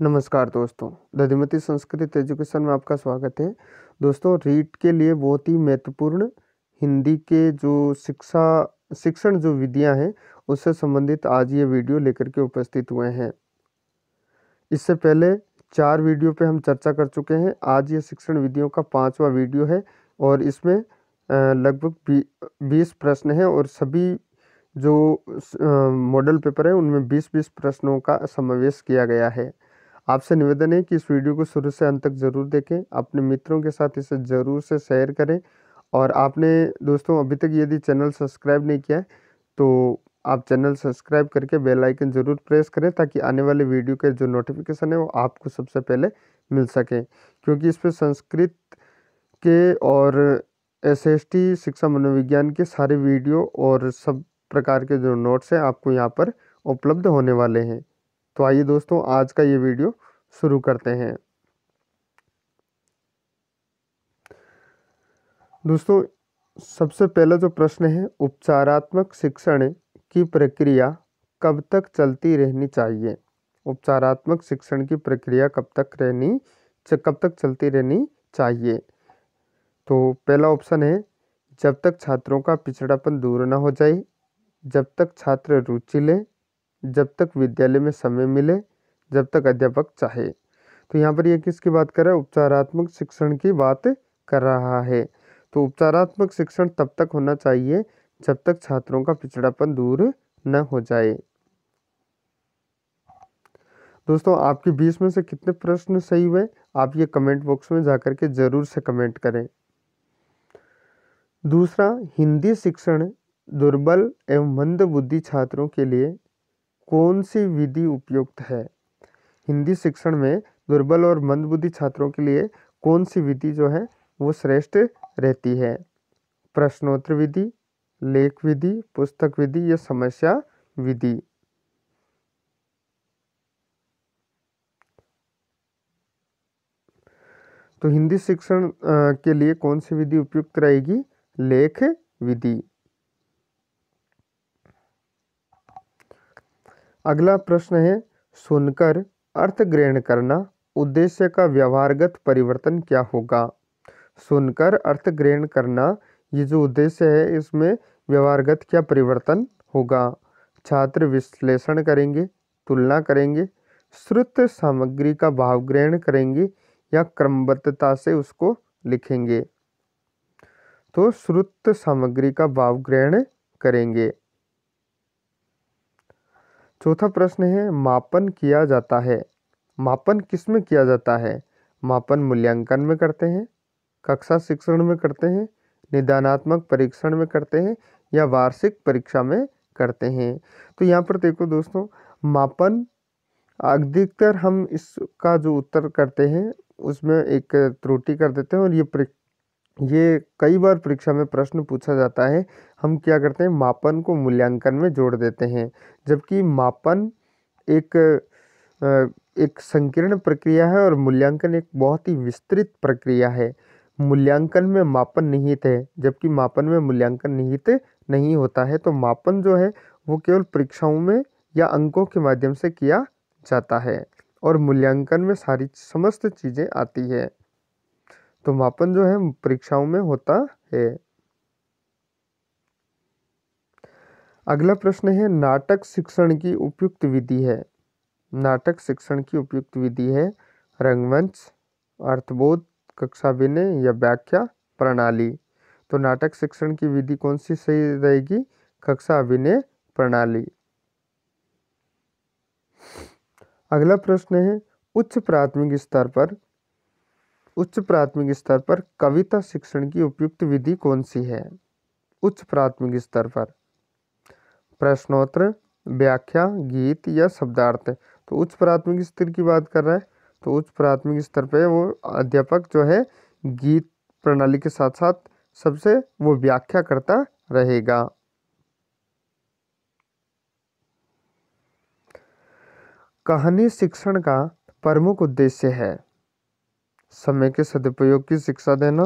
नमस्कार दोस्तों, दधिमती संस्कृत एजुकेशन में आपका स्वागत है। दोस्तों, रीट के लिए बहुत ही महत्वपूर्ण हिंदी के जो शिक्षण जो विधियां हैं उससे संबंधित आज ये वीडियो लेकर के उपस्थित हुए हैं। इससे पहले 4 वीडियो पे हम चर्चा कर चुके हैं। आज ये शिक्षण विधियों का 5वां वीडियो है और इसमें लगभग 20 प्रश्न हैं और सभी जो मॉडल पेपर है उनमें 20-20 प्रश्नों का समावेश किया गया है। आपसे निवेदन है कि इस वीडियो को शुरू से अंत तक ज़रूर देखें, अपने मित्रों के साथ इसे ज़रूर से शेयर करें और आपने दोस्तों अभी तक यदि चैनल सब्सक्राइब नहीं किया है तो आप चैनल सब्सक्राइब करके बेल आइकन ज़रूर प्रेस करें ताकि आने वाले वीडियो के जो नोटिफिकेशन है वो आपको सबसे पहले मिल सके, क्योंकि इस पर संस्कृत के और एसएसटी शिक्षा मनोविज्ञान के सारे वीडियो और सब प्रकार के जो नोट्स हैं आपको यहाँ पर उपलब्ध होने वाले हैं। तो आइए दोस्तों, आज का ये वीडियो शुरू करते हैं। दोस्तों, सबसे पहला जो प्रश्न है, उपचारात्मक शिक्षण की प्रक्रिया कब तक चलती रहनी चाहिए? उपचारात्मक शिक्षण की प्रक्रिया कब तक चलती रहनी चाहिए? तो पहला ऑप्शन है, जब तक छात्रों का पिछड़ापन दूर न हो जाए, जब तक छात्र रुचि ले, जब तक विद्यालय में समय मिले, जब तक अध्यापक चाहे। तो यहाँ पर ये किसकी बात कर रहा है? उपचारात्मक शिक्षण की बात कर रहा है। तो उपचारात्मक शिक्षण तब तक होना चाहिए जब तक छात्रों का पिछड़ापन दूर न हो जाए। दोस्तों, आपके 20 में से कितने प्रश्न सही हुए आप ये कमेंट बॉक्स में जाकर के जरूर से कमेंट करें। दूसरा, हिंदी शिक्षण दुर्बल एवं मंदबुद्धि छात्रों के लिए कौन सी विधि उपयुक्त है? हिंदी शिक्षण में दुर्बल और मंदबुद्धि छात्रों के लिए कौन सी विधि जो है वो श्रेष्ठ रहती है? प्रश्नोत्तर विधि, लेख विधि, पुस्तक विधि या समस्या विधि? तो हिंदी शिक्षण के लिए कौन सी विधि उपयुक्त रहेगी? लेख विधि। अगला प्रश्न है, सुनकर अर्थ ग्रहण करना उद्देश्य का व्यवहारगत परिवर्तन क्या होगा? सुनकर अर्थ ग्रहण करना ये जो उद्देश्य है इसमें व्यवहारगत क्या परिवर्तन होगा? छात्र विश्लेषण करेंगे, तुलना करेंगे, श्रुत सामग्री का भाव ग्रहण करेंगे या क्रमबद्धता से उसको लिखेंगे? तो श्रुत सामग्री का भाव ग्रहण करेंगे। चौथा प्रश्न है, मापन किया जाता है। मापन किस में किया जाता है? मापन मूल्यांकन में करते हैं, कक्षा शिक्षण में करते हैं, निदानात्मक परीक्षण में करते हैं या वार्षिक परीक्षा में करते हैं? तो यहाँ पर देखो दोस्तों, मापन अधिकतर हम इसका जो उत्तर करते हैं उसमें एक त्रुटि कर देते हैं और ये कई बार परीक्षा में प्रश्न पूछा जाता है। हम क्या करते हैं, मापन को मूल्यांकन में जोड़ देते हैं, जबकि मापन एक संकीर्ण प्रक्रिया है और मूल्यांकन एक बहुत ही विस्तृत प्रक्रिया है। मूल्यांकन में मापन निहित है जबकि मापन में मूल्यांकन निहित नहीं होता है। तो मापन जो है वो केवल परीक्षाओं में या अंकों के माध्यम से किया जाता है और मूल्यांकन में सारी समस्त चीज़ें आती है। तो मापन जो है परीक्षाओं में होता है। अगला प्रश्न है, नाटक शिक्षण की उपयुक्त विधि है। नाटक शिक्षण की उपयुक्त विधि है रंगमंच, अर्थबोध, कक्षा विनय या व्याख्या प्रणाली। तो नाटक शिक्षण की विधि कौन सी सही रहेगी? कक्षा विनय प्रणाली। अगला प्रश्न है, उच्च प्राथमिक स्तर पर कविता शिक्षण की उपयुक्त विधि कौन सी है? उच्च प्राथमिक स्तर पर प्रश्नोत्तर, व्याख्या, गीत या शब्दार्थ? तो उच्च प्राथमिक स्तर की बात कर रहा है, तो उच्च प्राथमिक स्तर पे वो अध्यापक जो है गीत प्रणाली के साथ साथ सबसे वो व्याख्या करता रहेगा। कहानी शिक्षण का प्रमुख उद्देश्य है समय के सदुपयोग की शिक्षा देना,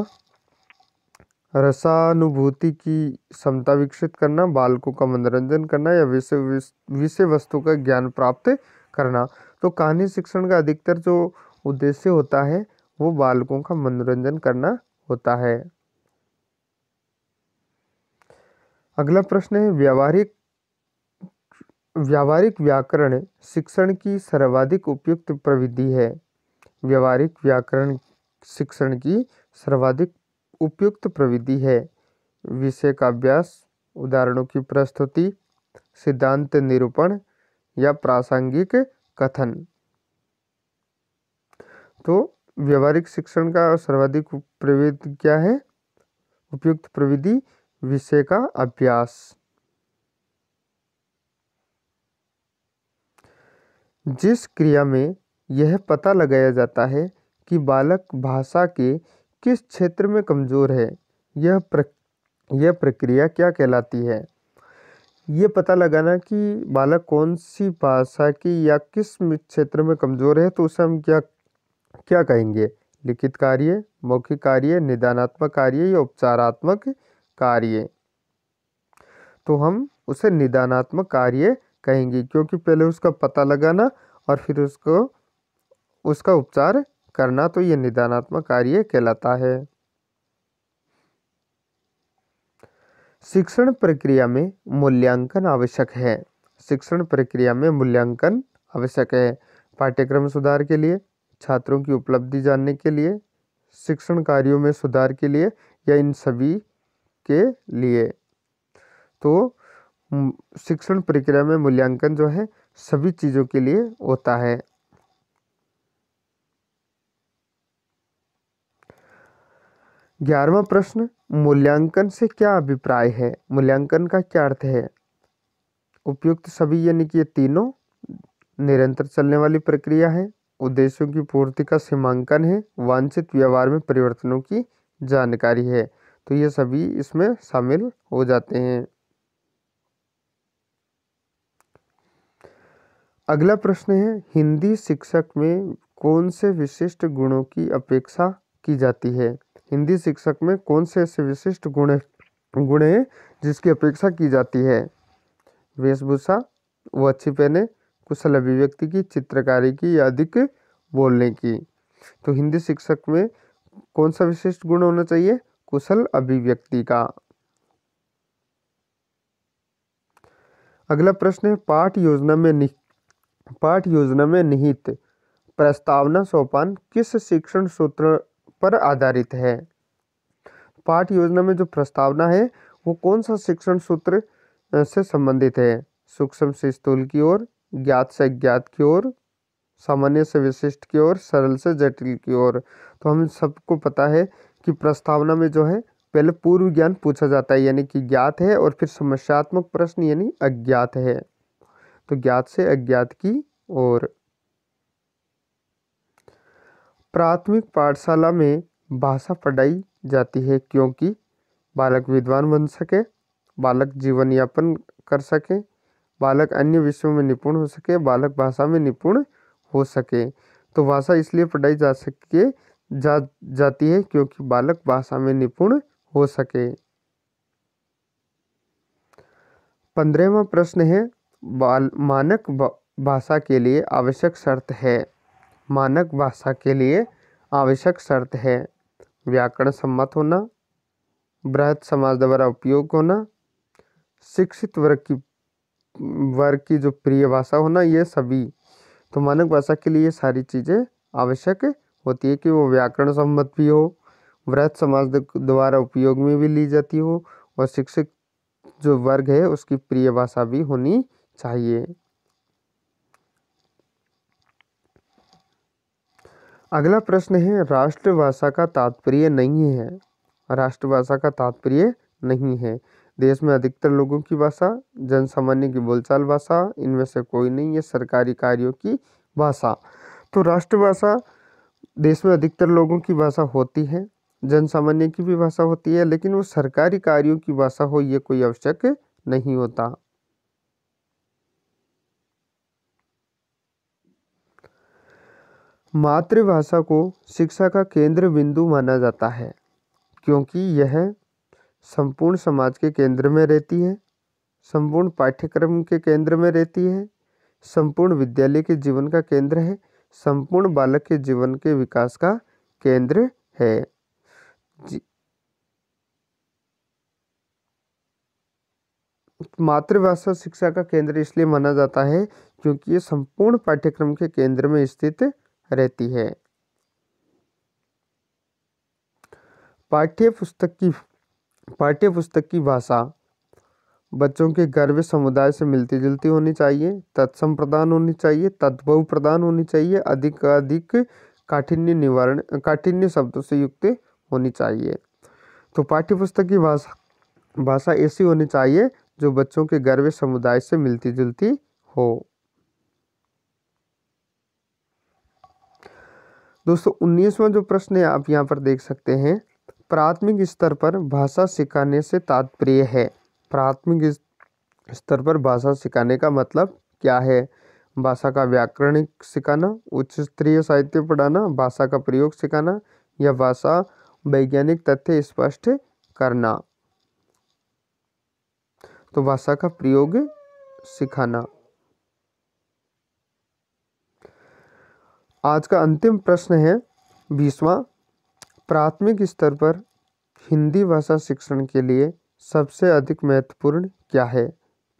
रसानुभूति की क्षमता विकसित करना, बालकों का मनोरंजन करना या विषय वस्तु का ज्ञान प्राप्त करना। तो कहानी शिक्षण का अधिकतर जो उद्देश्य होता है वो बालकों का मनोरंजन करना होता है। अगला प्रश्न है व्यावहारिक व्याकरण शिक्षण की सर्वाधिक उपयुक्त प्रविधि है। व्यावहारिक व्याकरण शिक्षण की सर्वाधिक उपयुक्त प्रविधि है। विषय का अभ्यास, उदाहरणों की प्रस्तुति, सिद्धांत निरूपण या प्रासंगिक कथन। तो व्यावहारिक शिक्षण का सर्वाधिक प्रविधि क्या है? उपयुक्त प्रविधि विषय का अभ्यास। जिस क्रिया में यह पता लगाया जाता है कि बालक भाषा के किस क्षेत्र में कमजोर है, यह प्रक्रिया क्या कहलाती है? ये पता लगाना कि बालक कौन सी भाषा की या किस क्षेत्र में कमजोर है, तो उसे हम क्या कहेंगे? लिखित कार्य, मौखिक कार्य, निदानात्मक कार्य या उपचारात्मक कार्य। तो हम उसे निदानात्मक कार्य कहेंगे, क्योंकि पहले उसका पता लगाना और फिर उसका उपचार करना, तो ये निदानात्मक कार्य कहलाता है। शिक्षण प्रक्रिया में मूल्यांकन आवश्यक है। शिक्षण प्रक्रिया में मूल्यांकन आवश्यक है। पाठ्यक्रम सुधार के लिए, छात्रों की उपलब्धि जानने के लिए, शिक्षण कार्यों में सुधार के लिए या इन सभी के लिए। तो शिक्षण प्रक्रिया में मूल्यांकन जो है सभी चीज़ों के लिए होता है। ग्यारहवां प्रश्न, मूल्यांकन से क्या अभिप्राय है? मूल्यांकन का क्या अर्थ है? उपयुक्त सभी यानी कि ये तीनों निरंतर चलने वाली प्रक्रिया है, उद्देश्यों की पूर्ति का सीमांकन है, वांछित व्यवहार में परिवर्तनों की जानकारी है। तो ये सभी इसमें शामिल हो जाते हैं। अगला प्रश्न है, हिंदी शिक्षक में कौन से विशिष्ट गुणों की अपेक्षा की जाती है? हिंदी शिक्षक में कौन से ऐसे विशिष्ट गुण हैं जिसकी अपेक्षा की जाती है? वेशभूषा, वो अच्छी पहने, कुशल अभिव्यक्ति की, चित्रकारी की या अधिक बोलने की। तो हिंदी शिक्षक में कौन सा विशिष्ट गुण होना चाहिए? कुशल अभिव्यक्ति का। अगला प्रश्न है, पाठ योजना में निहित प्रस्तावना सोपान किस शिक्षण सूत्र पर आधारित है? पाठ योजना में जो प्रस्तावना है वो कौन सा शिक्षण सूत्र से संबंधित है? सूक्ष्म से स्थूल की ओर, ज्ञात से अज्ञात की ओर, सामान्य से विशिष्ट की ओर, सरल से जटिल की ओर। तो हम सबको पता है कि प्रस्तावना में जो है पहले पूर्व ज्ञान पूछा जाता है, यानी कि ज्ञात है, और फिर समस्यात्मक प्रश्न यानी अज्ञात है। तो ज्ञात से अज्ञात की ओर। प्राथमिक पाठशाला में भाषा पढ़ाई जाती है क्योंकि बालक विद्वान बन सके, बालक जीवन यापन कर सके, बालक अन्य विषयों में निपुण हो सके, बालक भाषा में निपुण हो सके। तो भाषा इसलिए पढ़ाई जाती है क्योंकि बालक भाषा में निपुण हो सके। 15वां प्रश्न है, मानक भाषा के लिए आवश्यक शर्त है। मानक भाषा के लिए आवश्यक शर्त है व्याकरण सम्मत होना, बृहत समाज द्वारा उपयोग होना, शिक्षित वर्ग की जो प्रिय भाषा होना, ये सभी। तो मानक भाषा के लिए ये सारी चीज़ें आवश्यक होती है कि वो व्याकरण सम्मत भी हो, बृहत समाज द्वारा उपयोग में भी ली जाती हो, और शिक्षित जो वर्ग है उसकी प्रिय भाषा भी होनी चाहिए। अगला प्रश्न है, राष्ट्रभाषा का तात्पर्य नहीं है। राष्ट्रभाषा का तात्पर्य नहीं है देश में अधिकतर लोगों की भाषा, जन सामान्य की बोलचाल भाषा, इनमें से कोई नहीं है सरकारी कार्यों की भाषा। तो राष्ट्रभाषा देश में अधिकतर लोगों की भाषा होती है, जन सामान्य की भी भाषा होती है, लेकिन वो सरकारी कार्यों की भाषा हो ये कोई आवश्यक नहीं होता। मातृभाषा को शिक्षा का केंद्र बिंदु माना जाता है क्योंकि यह संपूर्ण समाज के केंद्र में रहती है, संपूर्ण पाठ्यक्रम के केंद्र में रहती है, संपूर्ण विद्यालय के जीवन का केंद्र है, संपूर्ण बालक के जीवन के विकास का केंद्र है। मातृभाषा शिक्षा का केंद्र इसलिए माना जाता है क्योंकि ये संपूर्ण पाठ्यक्रम के केंद्र में स्थित रहती है। पाठ्य पुस्तक की भाषा बच्चों के गर्भ समुदाय से मिलती जुलती होनी चाहिए, तत्सम प्रदान होनी चाहिए, तद्भव प्रदान होनी चाहिए, अधिक काठिन्य शब्दों से युक्त होनी चाहिए। तो पाठ्यपुस्तक की भाषा ऐसी होनी चाहिए जो बच्चों के गर्भ समुदाय से मिलती जुलती हो। दोस्तों 19वां जो प्रश्न है आप यहाँ पर देख सकते हैं, प्राथमिक स्तर पर भाषा सिखाने से तात्पर्य है। प्राथमिक स्तर पर भाषा सिखाने का मतलब क्या है? भाषा का व्याकरणिक सिखाना, उच्च स्तरीय साहित्य पढ़ाना, भाषा का प्रयोग सिखाना या भाषा वैज्ञानिक तथ्य स्पष्ट करना। तो भाषा का प्रयोग सिखाना। आज का अंतिम प्रश्न है 20वां, प्राथमिक स्तर पर हिंदी भाषा शिक्षण के लिए सबसे अधिक महत्वपूर्ण क्या है?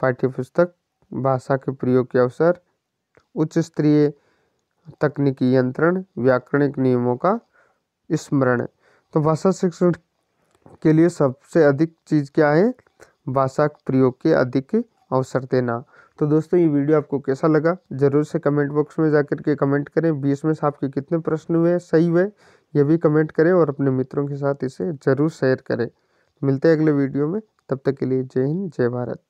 पाठ्यपुस्तक, भाषा के प्रयोग के अवसर, उच्च स्तरीय तकनीकी यंत्रण, व्याकरणिक नियमों का स्मरण। तो भाषा शिक्षण के लिए सबसे अधिक चीज़ क्या है? भाषा प्रयोग के अधिक अवसर देना। तो दोस्तों ये वीडियो आपको कैसा लगा जरूर से कमेंट बॉक्स में जाकर के कमेंट करें। 20 में से आपके कितने प्रश्न हुए, सही हुए, ये भी कमेंट करें और अपने मित्रों के साथ इसे जरूर शेयर करें। मिलते हैं अगले वीडियो में, तब तक के लिए जय हिंद, जय भारत।